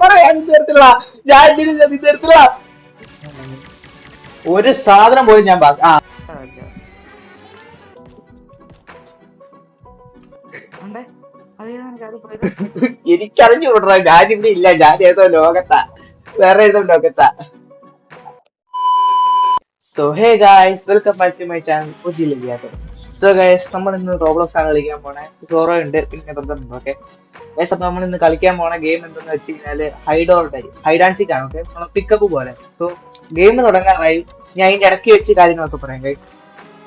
പറയാൻ തീർത്തില്ല. ഞാൻ തീർത്തില്ല. ഒരു സാധനം പോലും ഞാൻ എനിക്കറിഞ്ഞു വിടറ. ഞാനിവിടെ ഇല്ല. ഞാൻ ഏതോ ലോകത്താ, വേറെ ഏതോ ലോകത്താ. So hey guys, welcome back to my channel പുതിയ. സോ ഗായ്സ്, നമ്മൾ ഇന്ന് റോബ്ലോക്സ് ആണ് കളിക്കാൻ പോണേ. സോറോ ഉണ്ട്, പിന്നെ ബന്ധമുണ്ട്. ഓക്കെ ഗായ്സ്, അപ്പൊ നമ്മൾ ഇന്ന് കളിക്കാൻ പോണ ഗെയിം എന്തെന്ന് വെച്ച് കഴിഞ്ഞാല് hide or die, hide and seek ആണ്. ഓക്കെ, പിക്കപ്പ് പോലെ. സോ ഗെയിം തുടങ്ങാറായി. ഞാൻ അതിന്റെ ഇടയ്ക്ക് വെച്ച് കാര്യങ്ങളൊക്കെ പറയാം ഗൈസ്.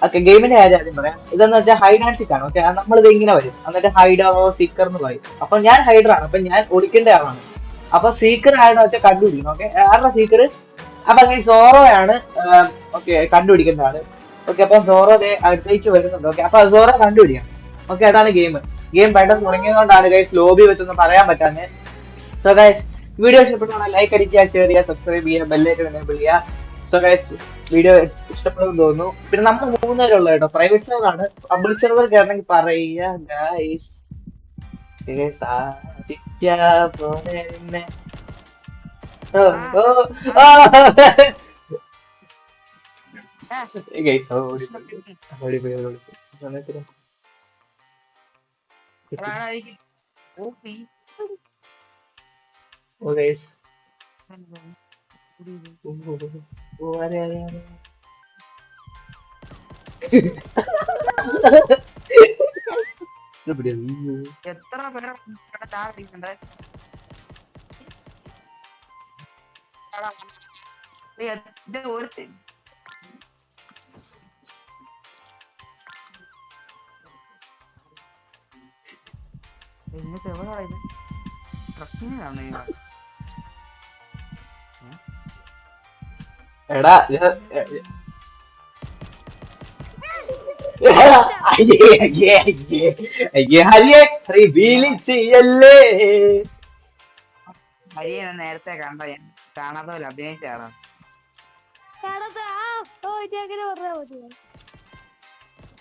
ഓക്കെ, ഗെയിമിന്റെ കാര്യം ആദ്യം പറയാം. ഇതെന്ന് വെച്ചാൽ ഹൈഡ് ആൻഡ് സീക്ക് ആണ്. ഓക്കെ, നമ്മളിത് ഇങ്ങനെ വരും, എന്നിട്ട് ഹൈഡർ ഓ സീക്കർ എന്ന് പറയും. അപ്പൊ ഞാൻ ഹൈഡർ ആണ്, അപ്പൊ ഞാൻ ഒളിക്കേണ്ട ആളാണ്. അപ്പൊ സീക്കർ ആണെന്ന് വെച്ചാൽ കണ്ടുപിടിക്കണം. ഓക്കെ, ആരുടെ സീക്കർ? അപ്പൊ അങ്ങനെ സോറോയാണ് ഓക്കെ കണ്ടുപിടിക്കേണ്ട ആള്. ഓക്കെ, അപ്പൊ സോറോ അടുത്തേക്ക് വരുന്നുണ്ട്. ഓക്കെ, അപ്പൊ സോറോ കണ്ടുപിടിക്കാം. ഓക്കെ, അതാണ് ഗെയിം. ഗെയിം പെട്ടെന്ന് തുടങ്ങിയതുകൊണ്ടാണ് ഗൈസ് ലോബി വെച്ചൊന്നും പറയാൻ പറ്റാഞ്ഞ്. സോ ഗൈസ്, വീഡിയോ ഇഷ്ടപ്പെട്ടു ലൈക്ക് അടിക്കുക, ഷെയർ ചെയ്യുക, സബ്സ്ക്രൈബ് ചെയ്യുക, ബെല്ലൈക്കൺ എനേബിൾ ചെയ്യുക. സോ ഗൈസ്, വീഡിയോ ഇഷ്ടപ്പെടുമെന്ന് തോന്നുന്നു. പിന്നെ നമ്മൾ 3 പേരുള്ള കേട്ടോ, പ്രൈവറ്റ് സെർവർ ആണ്. പബ്ലിക് സെർവർ കയറണമെങ്കിൽ പറയുക ഗൈസ്. എത്ര പേരെ എന്നിട്ട് എവിടെ ട്രക്കിങ്ങിലാണ് എടാ ഹരിയെ നേരത്തെ കണ്ട കാണാത്ത പോലെ അഭിനയിച്ചാണോ?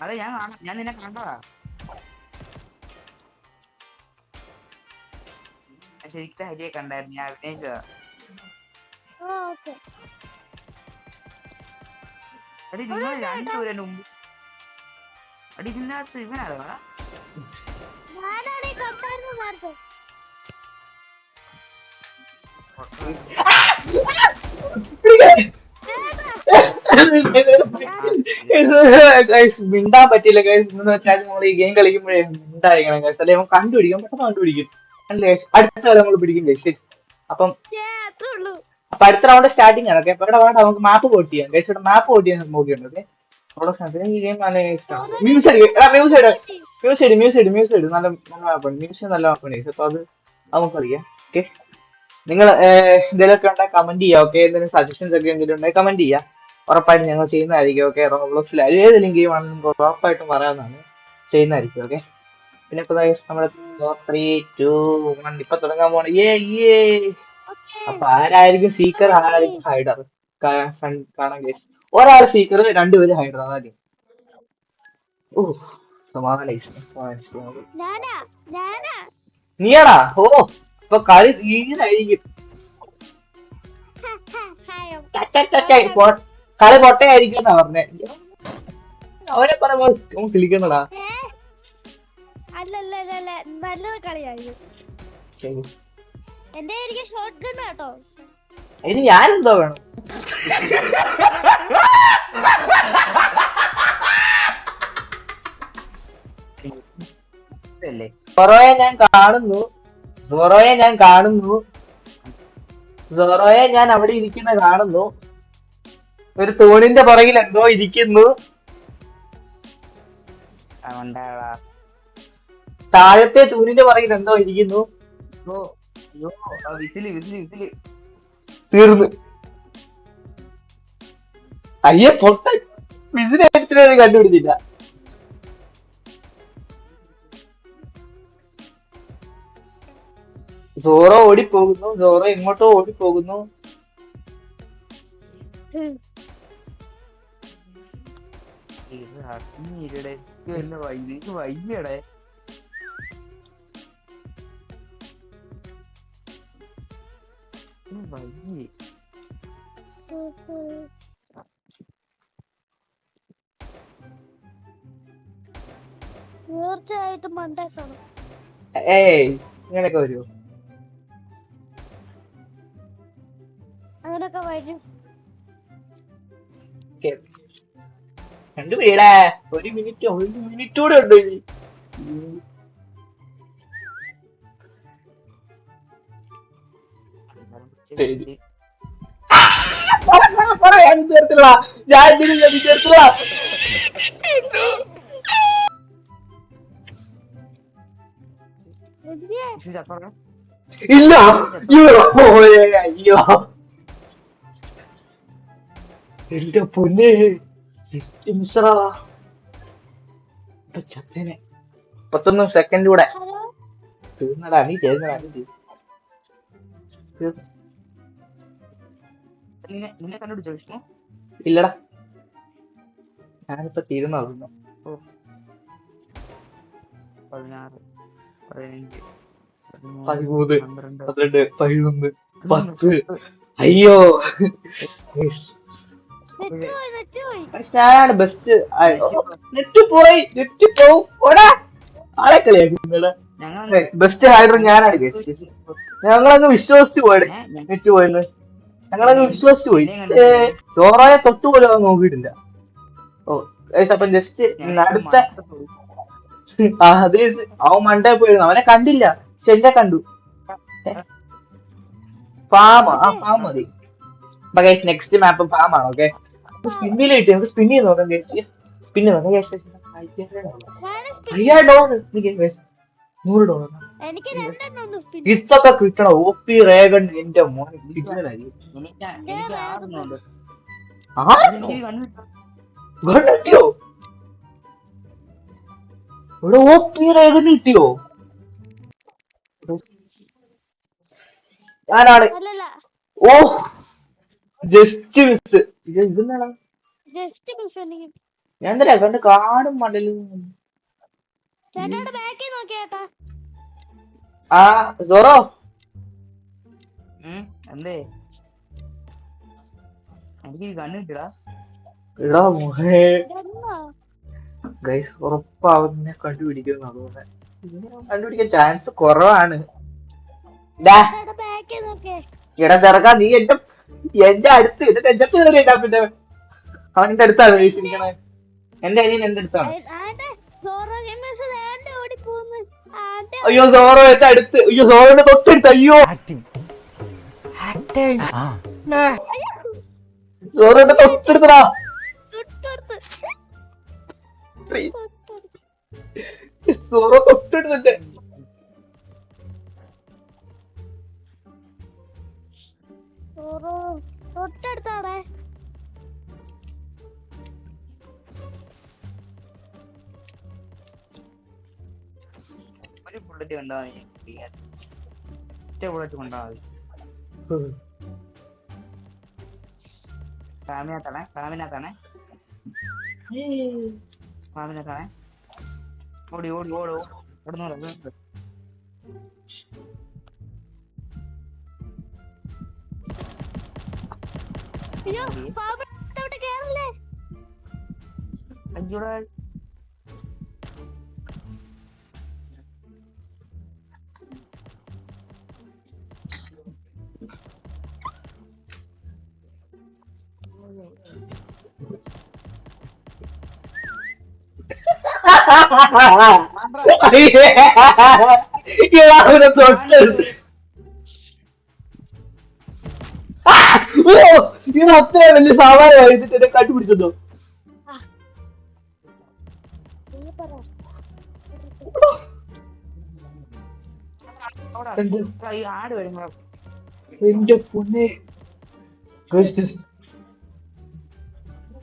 അതെ, ഞാൻ നിന്നെ കണ്ടതാ. ശരിക്കും ഹരിയെ കണ്ടായിരുന്നു, ഞാൻ അഭിനയിച്ചതാ. അടി നിങ്ങൾ രണ്ടുപേരും മുമ്പ് അടി ഇതിനകത്ത് ഇവനാണോ? മിണ്ടാൻ പറ്റില്ല ഗൈസ്. എന്ന് വെച്ചാൽ നമ്മൾ ഈ ഗെയിം കളിക്കുമ്പോഴേ മിണ്ടായിരിക്കണം ഗൈസ്, അല്ലെങ്കിൽ നമ്മൾ കണ്ടുപിടിക്കും, പെട്ടെന്ന് കണ്ടുപിടിക്കും. അടുത്ത നമ്മൾ പിടിക്കും ഗൈസ്. അപ്പം അടുത്ത റൗണ്ട് സ്റ്റാർട്ടിംഗ് ആണ്. ഓക്കെ, ഇവിടെ വേണ്ട, നമുക്ക് മാപ്പ് വോട്ട് ചെയ്യാം ഗൈസ്. ഇവിടെ മാപ്പ് വോട്ട് ചെയ്യാൻ നോക്കിയുണ്ട്. ഓക്കെ, ഈ ഗെയിം നല്ല ഇഷ്ടമാണ്. മ്യൂസിക് നല്ല മാപ്പാണ്. മ്യൂസിക് നല്ല മാപ്പാണ് ഗൈസ്. അപ്പൊ അത് നമുക്ക് അറിയാം. ഓക്കെ, നിങ്ങൾ എന്തെങ്കിലുമൊക്കെ ഉണ്ടെങ്കിൽ കമന്റ് ചെയ്യാം. ഓക്കെ, എന്തെങ്കിലും സജഷൻസ് ഒക്കെ എന്തെങ്കിലും ഉണ്ടെങ്കിൽ കമന്റ് ചെയ്യാം. ഉറപ്പായിട്ടും ഞങ്ങൾ ചെയ്യുന്നതായിരിക്കും. ഓക്കെ, റോബ്ലോക്സിൽ ഏതെങ്കിലും ഗെയിം ആണെന്ന് ഉറപ്പായിട്ടും പറയാവുന്നതാണ്, ചെയ്യുന്നതായിരിക്കും. ഓക്കെ, പിന്നെ ഇപ്പൊ നമ്മുടെ 4, 3, 2, 1 ഇപ്പൊ തുടങ്ങാൻ പോണ. അപ്പൊ ആരായിരിക്കും സീക്കർ, ആരായിരിക്കും ഹൈഡർ കാണാൻ ഗൈസ്. ഒരാൾ സീക്കർ, രണ്ടുപേരും ഹൈഡർ. അതാദ്യം. ഓ, നീയാടാ? ഓ, അപ്പൊ കളി തീരായിരിക്കും. കളി പൊട്ടയായിരിക്കും എന്നാ പറഞ്ഞേ. അവനെ പറയുമ്പോ കിളിക്കണടാ. അതിന് ഞാനെന്തോ വേണം? സോറോയെ ഞാൻ കാണുന്നു, സോറോയെ ഞാൻ അവിടെ ഇരിക്കുന്ന കാണുന്നു. ഒരു തൂണിന്റെ പുറകിൽ എന്തോ ഇരിക്കുന്നു. താഴത്തെ തൂണിന്റെ പുറകിൽ എന്തോ ഇരിക്കുന്നു. തീർന്നു. അയ്യെ പൊട്ട, വിസിലടിച്ചിട്ട് കണ്ടുപിടിച്ചില്ല. സോറോ ഓടിപ്പോകുന്നു, സോറോ എങ്ങോട്ടോ ഓടിപ്പോകുന്നു. വൈകിയടെ വൈകി. തീർച്ചയായിട്ടും മണ്ടേക്കണം. ഏയ് ഇങ്ങനെയൊക്കെ വരുമോ? അങ്ങനൊക്കെ വരും. രണ്ടു പേടാ, ഒരു മിനിറ്റ് കൂടെ ഉണ്ട് ഇനി. ശരി. ഞാൻ ചേർത്തില്ല, ഞാൻ ചേർത്തില്ല. എന്തിയെ? ഇല്ല, അയ്യോ എന്റെ പൊന്നെ, ചത്തേനെ. 31 സെക്കൻഡ് കൂടെ ഹലോ തീർന്നടാ, നീ ചേർന്നടാ. നിന്നെ കണ്ടുപിടിച്ചോ വിഷ്ണു? ഇല്ലടാ, ഞാനിപ്പോ തീരുന്നു. 16, 15, 13, 12, 12, 11, 10. അയ്യോ ഞാനാണ് ബെസ്റ്റ്. നെറ്റ് പോയി, നെറ്റ് പോവും. ആളെ കളിയാക്കുന്നടാ. ബെസ്റ്റ് ഹൈഡർ ഞാനാണ്. ഞങ്ങളങ്ങ് വിശ്വസിച്ചു പോയത്. നെറ്റ് പോയെന്ന് ഞങ്ങളങ്ങ് വിശ്വസിച്ചു പോയി. ചോറായ തൊട്ട് പോലും അവൻ നോക്കിയിട്ടില്ല. ഓ അപ്പൊ ജസ്റ്റ് അടുത്ത അതേ അവൻ മണ്ടേ പോയിരുന്നു. അവനെ കണ്ടില്ല, പക്ഷെ എന്നെ കണ്ടു. ഫാം മതി. നെക്സ്റ്റ് മാപ്പ് ഫാമാണ്. ഓക്കെ, സ്പിന്നിൽ കിട്ടി. നമുക്ക് സ്പിൻ ചെയ്ത് നോക്കാം. സ്പിൻ നോക്കാം. $100 എനിക്ക് 2 ഇപ്പൊക്കെ കിട്ടണം. OP റേഗൺ എന്റെ മോനെ കിട്ടുന്നതായിരിക്കും. എനിക്ക് 6 ഉണ്ട്. കിട്ടിയോ? ഇവിടെ OP റേഗൺ കിട്ടിയോ? ഞാനാണ്. അല്ലല്ല, ഓ ജസ്റ്റ് മിസ്. ഇതെന്താണ്? Just miss. എനിക്ക് ഞാൻ എന്താ കണ്ട് കാടും മടലും. ചേട്ടാ ബാക്കിൽ നോക്കിയേട്ടാ. ആ സോറോ എന്തേ എനിക്ക് കണ്ണിട്ടാ എടാ മോഹേ, ഗണ്ണോ? ഗൈസ് ഉറപ്പാവുന്നെ കണ്ടുപിടിക്കുന്നു. അതുകൊണ്ട് കണ്ടുപിടിക്കാൻ ചാൻസ് കുറവാണ്. ചേട്ടാ ബാക്കിൽ നോക്കിയേ. എടാ ചെറുക്കാ, നീ എന്റെ അടുത്ത് കയറിയിട്ടാ. പിന്നെ അവൻ എന്റെ അടുത്താണ് വീശിരിക്കണേ. എന്റെ അനിയൻ എന്റെ അടുത്താണ്. അയ്യോ സോറോ എന്റെ അടുത്ത്. അയ്യോ സോറോന്റെ തൊട്ടടുത്ത്. അയ്യോ സോറോന്റെ തൊട്ടടുത്തടാ. സോറോ തൊട്ടടുത്തല്ലേ. തൊട്ടടുത്താണേ. ഒരു ബുള്ളറ്റ് കണ്ടാ ബുള്ളറ്റ് കൊണ്ടാ മതി. ഫാമിനകത്താണേ. ഓടി ഓടുന്നു. അയ്യോ പാമ്പത്തോട്ട് കേറല്ലേ. അയ്യോടാ അവനെ തൊട്ടടുത്ത്. ഇത് അത്രയും വലിയ സാമാനമായിട്ട് എന്നെ കണ്ടുപിടിച്ചോ? ആട് വരുമ്പോ എന്റെ പൊന്നെ,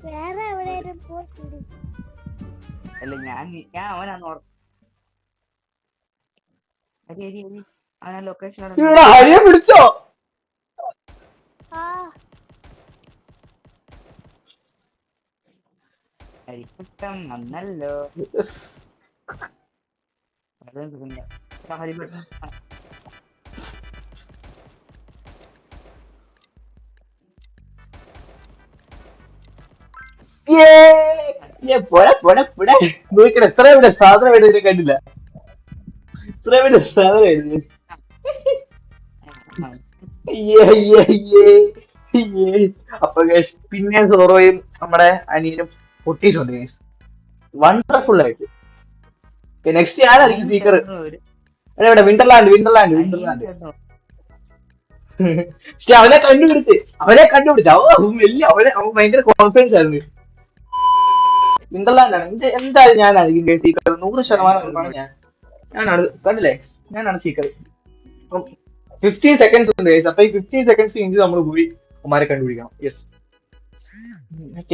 വേറെ എവിടെയും പോയിട്ടുണ്ട്. അല്ല ഞാൻ അവനാന്ന് അവനാ ലൊക്കേഷൻ ഹരിയെ പിടിച്ചോ? ഹരിക്കുട്ടം വന്നല്ലോ. ഹരിക്കുട്ടം പോടാ പോടാ പോടാ നോക്കിക്കണ എത്ര വലിയ സാധനം എഴുതി കണ്ടില്ല ഇത്ര വലിയ സാധനം എഴുതി അപ്പൊ ഗൈസ് പിന്നെ സോറോയും നമ്മുടെ അനിയനും പൊട്ടിയിട്ടുണ്ട് ഗൈസ് വണ്ടർഫുൾ ആയിട്ട് നെക്സ്റ്റ് ഞാനായിരിക്കും സീക്കർ എവിടെ വിന്റർലാൻഡ് വിന്റർലാൻഡ് വിന്റർലാൻഡ് പക്ഷെ അവനെ കണ്ടുപിടിച്ച് അവൻ വലിയ അവൻ ഭയങ്കര കോൺഫിഡൻസ് ആയിരുന്നു വിന്റർലാൻഡ് ആണ് എന്തായാലും ഞാനായിരിക്കും ഗൈസ് സീക്കർ 100% ഉറപ്പാണ് ഞാനാണ് കണ്ടില്ലേ ഞാനാണ് സീക്കർ 15 സെക്കൻഡ്സ് ഉണ്ട് ഗൈസ് അപ്പൊ ഈ 15 സെക്കൻഡ്സ് കഴിഞ്ഞ് നമ്മൾ പോയി അവന്മാരെ കണ്ടുപിടിക്കണം യെസ്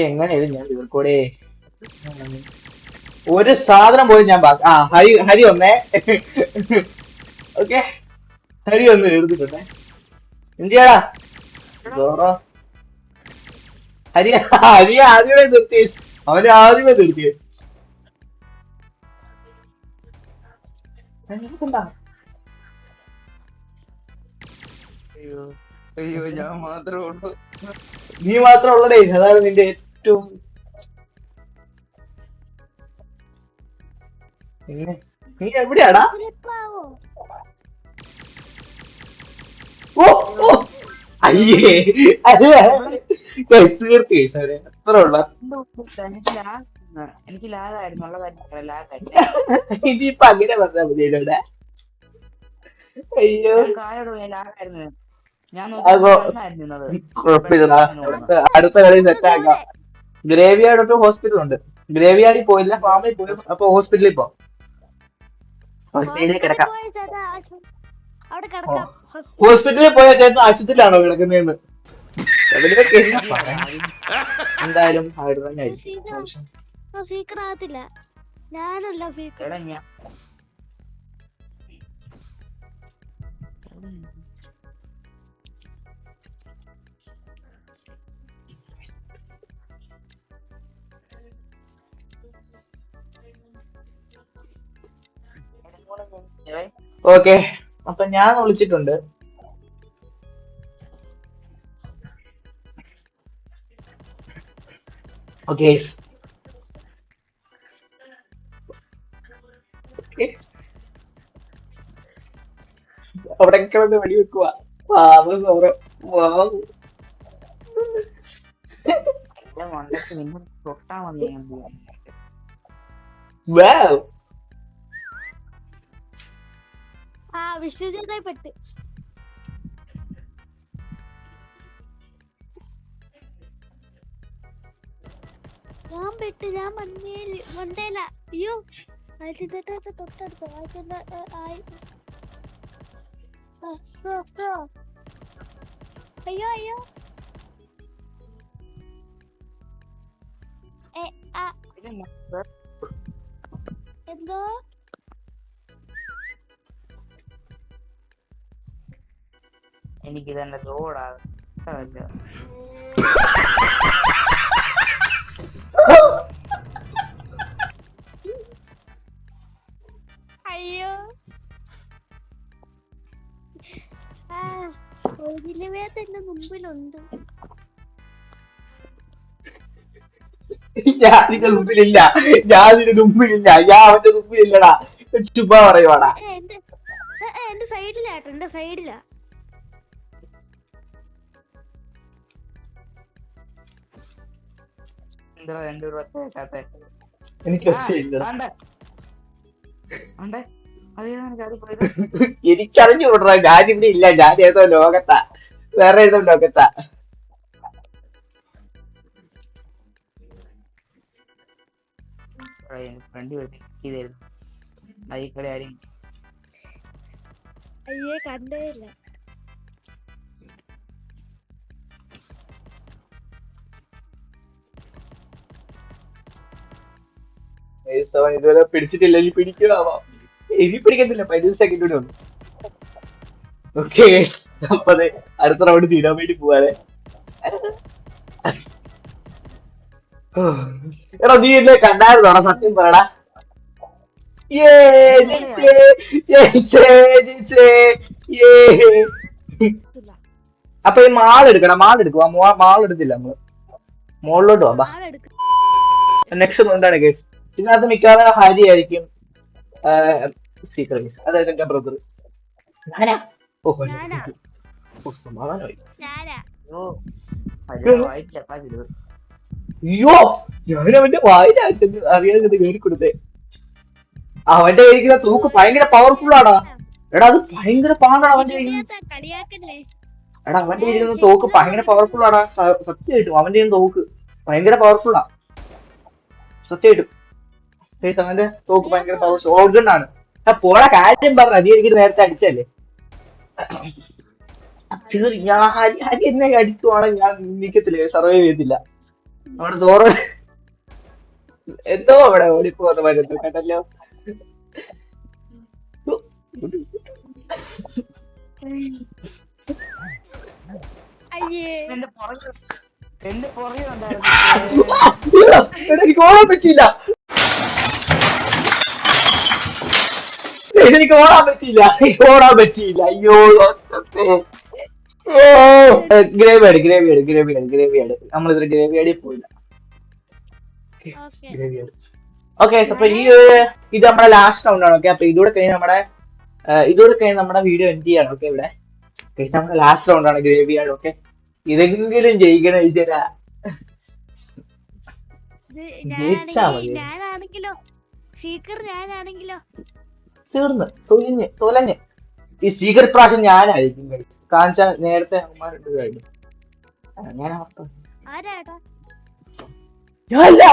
എങ്ങനെയായിരുന്നു ഞാൻ ഇവർക്കൂടെ ഒരു സാധനം പോലും ഞാൻ ഹരി വന്നേ ഓക്കെ ഹരി വന്ന് എഴുതിട്ടുണ്ടേ എന്തിയാടാ ഹരി ആദ്യമേ നിർത്തി അവന് ആദ്യമേ നിർത്തിയ അയ്യോ ഞാൻ മാത്രമേ ഉള്ളൂ. നീ മാത്രം ഉള്ളടേ അതാണ് നിന്റെ ഏറ്റവും നീ എവിടെയാടാ സ്ലിപ്പാവോ ഓ ഓ അയ്യേ അതെ തീർത്തി എത്ര ഉള്ള എനിക്ക് ലാഗായിരുന്നു ഉള്ള കാര്യം ലാഗായിരുന്നു. ഇനിയിപ്പൊ അങ്ങനെ പറഞ്ഞാ മതി എന്നോട് അയ്യോ ലാഗായിരുന്നു. ഞാൻ കുഴപ്പമില്ലടാ അടുത്ത കളി സെറ്റ് ആക്കാം ഗ്രേവിയാർഡ് ഹോസ്പിറ്റൽ ഉണ്ട് ഗ്രേവിയാർഡിൽ പോയില്ല ഫാമിൽ പോയി അപ്പൊ ഹോസ്പിറ്റലിൽ പോ ഹോസ്പിറ്റലിൽ കിടക്കാം പോയ ചേട്ടാ അവിടെ കിടക്കാം ഹോസ്പിറ്റലിൽ പോയ ചേട്ടൻ ആശുപത്രിയിലാണോ കിടക്കുന്നതെന്ന് എന്തായാലും അവിടെ തന്നെ ആയിരിക്കും ഫീക്കർ ആകത്തില്ല ഞാനല്ല ഫീക്കർ ഓക്കെ അപ്പൊ ഞാൻ വിളിച്ചിട്ടുണ്ട് ഓക്കെ അവിടെ കിടന്ന് വെടി വെക്കുക തൊട്ടാ മതി. ആ വിഷ്ണു ചേട്ടായി പെട്ട് ഞാൻ പെട്ട് ഞാൻ മണ്ടേല അയ്യോ ആയിരത്തി തൊട്ടടുത്ത് അയ്യോ അയ്യോ എന്തോ എനിക്ക് തന്നെ ലോഡാ അയ്യോ എന്റെ മുമ്പിലുണ്ട് ഞാനിന്റെ മുമ്പിലില്ല ഞാനിന്റെ മുമ്പിലില്ല ഞാൻ അവന്റെ മുമ്പിലില്ലടാ ചുമ്മാ പറയുവാടാ എന്റെ സൈഡിലാട്ടോ എന്റെ സൈഡിലാ എനിക്ക് എനിക്കറിഞ്ഞു വിടറ ഞാനിവിടെ ഇല്ല ഞാൻ ഏതോ ലോകത്താ വേറെ ഏതോ ലോകത്താ അയ്യേ കണ്ടേയില്ല ഇതുവരെ പിടിച്ചിട്ടില്ല ഇനി പിടിക്കാവാം ഇനി പിടിക്കത്തില്ല 15 സെക്കൻഡ് കൂടി വന്നു ഓക്കെ അപ്പൊ അതെ അടുത്ത റൗണ്ട് തീരാൻ വേണ്ടി പോവാതെ എടാ നീ എന്നെ കണ്ടായിരുന്നോടാ സത്യം പറയടാ അപ്പൊ ഈ മാൾ എടുക്കണം മാൾ എടുക്കുക മാൾ എടുത്തില്ല നമ്മള് മുകളിലോട്ട് പോവാ നെക്സ്റ്റ് എന്താണ് കേസ് ഇതിനകത്ത് മിക്കവാറും ഹാരി ആയിരിക്കും സീക്രട്ട് അതായത് എന്റെ ബ്രദർ ഞാനാ ഓ ഞാനാ ഓ, സമാധാനമായി ഞാനാ ഓ ഹരിയുടെ വായിട്ടില്ല പാചകം. അയ്യോ ഞാൻ അവന്റെ വായില അറിയാതെ കയറി കൊടുത്തേ അവന്റെ കയ്യിരിക്കുന്ന തൂക്ക് ഭയങ്കര പവർഫുൾ ആടാ എടാ അത് ഭയങ്കര പാടാണ് അവന്റെ കയ്യിൽ കളിയാക്കല്ലേ എടാ അവന്റെ ഇരിക്കുന്ന തോക്ക് ഭയങ്കര പവർഫുൾ ആടാ സത്യമായിട്ടും അവന്റെ കയ്യിൽ തോക്ക് ഭയങ്കര പവർഫുൾ ആ സത്യമായിട്ടും ഗയ്സ്, അവന്റെ തോക്ക് ഭയങ്കര പവർഫുൾ ഓർഗൺ ആണ് പോണ കാര്യം പറഞ്ഞ നീ എനിക്ക് നേരത്തെ അടിച്ചല്ലേ ഞാൻ ഹരി എന്നെ അടിക്കുവാണെങ്കിൽ ഞാൻ നിക്കത്തില്ല സർവൈവ് ചെയ്യത്തില്ല അവിടെ സോറോ എന്തോ അവിടെ ഓടിപ്പോന്ന് വരുന്നു കേട്ടല്ലോ അയ്യേ എന്റെ പുറകെ എടാ, ഉണ്ടായിരുന്നു. എനിക്ക് ഓടാൻ പറ്റിയില്ല എനിക്ക് ഓടാൻ പറ്റിയില്ല ഓടാൻ പറ്റിയില്ല അയ്യോ ഗ്രേവിയാട് ഗ്രേവിയാട് ഗ്രേവിയാട് ഗ്രേവിയാട് നമ്മളിതിൽ ഗ്രേവിയാടിൽ പോയില്ല ഓക്കെ ഗ്രേവിയാട് ഓക്കെ അപ്പൊ ഇത് നമ്മുടെ ലാസ്റ്റ് റൗണ്ട് ആണ് ഓക്കെ അപ്പൊ ഇതോടെ കഴിഞ്ഞ് നമ്മുടെ വീഡിയോ എൻഡ് ചെയ്യാണ് ഓക്കെ ഇവിടെ നമ്മുടെ ലാസ്റ്റ് റൗണ്ട് ആണ് ഗ്രേവിയാട് ഓക്കെ ഇതെങ്കിലും ജയിക്കണം ഈശ്വരാ ജയിച്ചാ മതി ഞാനാണെങ്കിലോ സ്പീക്കർ ഞാനാണെങ്കിലോ തീർന്ന് തൊലഞ്ഞ് ഈ സ്വീകർ പ്രാവശ്യം ഞാനായിരിക്കും കാണിച്ചാൽ നേരത്തെ അമ്മമാരുണ്ട് കഴിഞ്ഞു ഞാൻ ആരാടാ ഞാനല്ല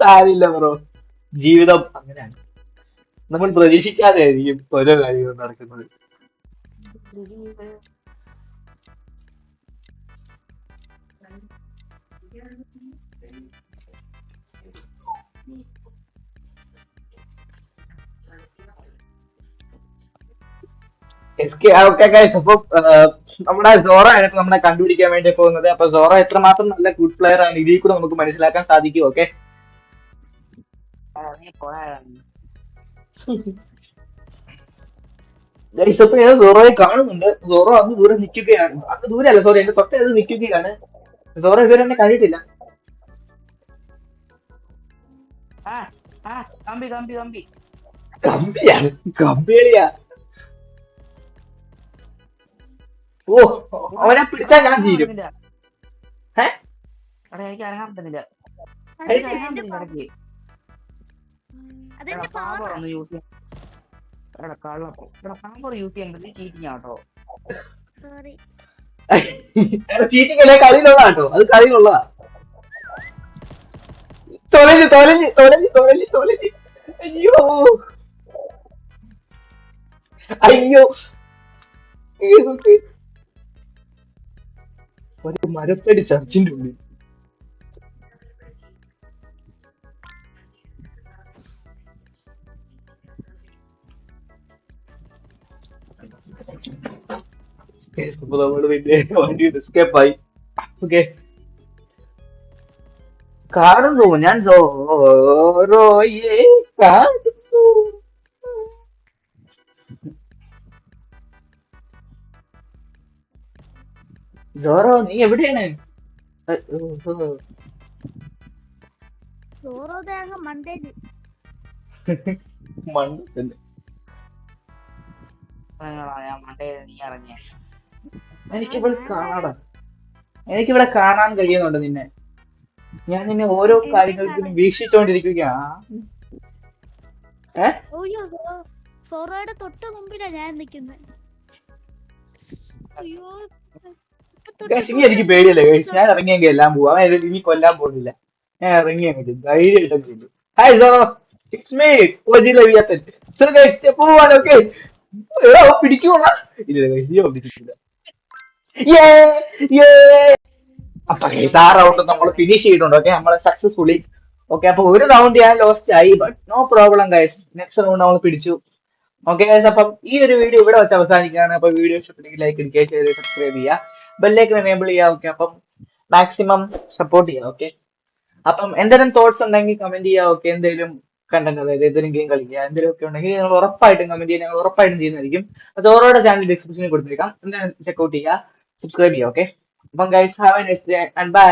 സാരില്ല ബ്രോ ജീവിതം അങ്ങനെയാണ് നമ്മൾ പ്രതീക്ഷിക്കാതെ ആയിരിക്കും ഓരോ കാര്യങ്ങളും നടക്കുന്നത് അപ്പം നമ്മുടെ സോറ ആയിട്ട് നമ്മളെ കണ്ടുപിടിക്കാൻ വേണ്ടി പോകുന്നത് അപ്പൊ സോറ എത്രമാത്രം നല്ല ഗുഡ് പ്ലെയർ ആണ് ഇതിൽ കൂടെ നമുക്ക് മനസ്സിലാക്കാൻ സാധിക്കും ഓക്കെ നീ പോരായിരുന്നു. ഇപ്പൊ ഞാൻ സോറോയെ കാണുന്നുണ്ട് സോറോ അങ്ങ് ദൂരെ നിൽക്കുകയാണ് അങ്ങ് ദൂരല്ല സോറി എന്റെ തൊട്ടത് നിൽക്കുകയാണ് സോറോ ഇതുവരെ എന്നെ കണ്ടിട്ടില്ല ആ ആ കമ്പി കമ്പി കമ്പി കമ്പിയാണ് കമ്പിളിയാ ഓ അവനെ പിടിച്ചാൽ ഞാൻ തീരും ഏ എടാ എനിക്ക് ഇറങ്ങാൻ പറ്റുന്നില്ല ഏയ്. എനിക്ക് ഇറങ്ങാൻ പറ്റില്ല ഇടയ്ക്ക് അതെന്റെ പാമ്പർ പവറാ ഒന്ന് യൂസ് ചെയ്യാൻ എടാ കള്ളം എടാ പാമ്പർ യൂസ് ചെയ്യാൻ പറ്റി ചീറ്റിങ് ആട്ടോ സോറി ചീറ്റിംഗ് അല്ലേ കളിയിലുള്ള കേട്ടോ അത് കളിയിലുള്ളതാ തൊലഞ്ഞ് തൊലഞ്ഞ് തൊലഞ്ഞ് തൊലഞ്ഞ് തൊലഞ്ഞ് അയ്യോ അയ്യോ ഒരു മരത്തടി ചർച്ചിന്റെ ഉള്ളിൽ അപ്പൊ നമ്മള് പിന്നെ വണ്ടി എസ്കേപ്പ് ആയി ഓക്കെ കാണുന്നു ഞാൻ സോറോയെ കാണുന്നു സോറോ നീ എവിടെയാണ് ചോറോ തേങ്ങ മണ്ടേല് മണ്ണ് ഞാൻ മണ്ടേ നീ ഇറങ്ങിയ എനിക്കിവിടെ കാണാം എനിക്കിവിടെ കാണാൻ കഴിയുന്നുണ്ട് നിന്നെ ഞാൻ നിന്നെ ഓരോ കാര്യങ്ങൾക്കും വീക്ഷിച്ചോണ്ടിരിക്കുകയാണ് അയ്യോ സോറോയുടെ തൊട്ട് മുമ്പിലാ ഞാൻ നിക്കുന്നത് അയ്യോ ഇനി എനിക്ക് പേടിയല്ലേ ഗൈസ് ഞാൻ ഇറങ്ങിയെങ്കിൽ എല്ലാം പോവാ അവൻ ഇനി കൊല്ലാൻ പോകുന്നില്ല ഞാൻ ഇറങ്ങിയെങ്കിൽ ധൈര്യമായിട്ടൊക്കെ hi Zorro it's me OG Leviathan so guys പോവാൻ ഓക്കെ പിടിക്കുവാ ഇല്ല ഗൈസ് നീ പിടിക്കില്ല അപ്പൊ ഗൈസ് ആ റൗണ്ട് നമ്മൾ ഫിനിഷ് ചെയ്തിട്ടുണ്ട് ഓക്കെ നമ്മളെ സക്സസ്ഫുള്ളി ഓക്കെ അപ്പൊ ഒരു റൗണ്ട് ഞാൻ ലോസ്റ്റ് ആയി but no problem guys next round നമ്മൾ പിടിച്ചു ഓക്കെ ഗൈസ് അപ്പം ഈ ഒരു വീഡിയോ ഇവിടെ വെച്ച് അവസാനിക്കുകയാണ് അപ്പൊ വീഡിയോ ഇഷ്ടപ്പെട്ടെങ്കിൽ ലൈക്ക് അടിക്കുക ഷെയർ ചെയ്യുക സബ്സ്ക്രൈബ് ചെയ്യുക ബെല്ലേക്ക് എനേബിൾ ചെയ്യുക ഓക്കെ അപ്പം മാക്സിമം സപ്പോർട്ട് ചെയ്യുക ഓക്കെ അപ്പം എന്തെങ്കിലും തോട്ട്സ് ഉണ്ടെങ്കിൽ കമന്റ് ചെയ്യുക ഓക്കെ എന്തെങ്കിലും കണ്ടന്റ് അതായത് ഏതെങ്കിലും ഗെയിം കളിക്കുക എന്തെങ്കിലും ഒക്കെ ഉണ്ടെങ്കിൽ ഞങ്ങൾ ഉറപ്പായിട്ടും കമന്റ് ചെയ്യുക ഞങ്ങൾ ഉറപ്പായിട്ടും ചെയ്യുന്നതായിരിക്കും സോറോയുടെ ചാനൽ ഡിസ്ക്രിപ്ഷനിൽ കൊടുത്തേക്കാം എന്തായാലും ചെക്കൗട്ട് ചെയ്യുക സബ്സ്ക്രൈബ് ചെയ്യുക ഓക്കെ അപ്പം guys have a nice day and by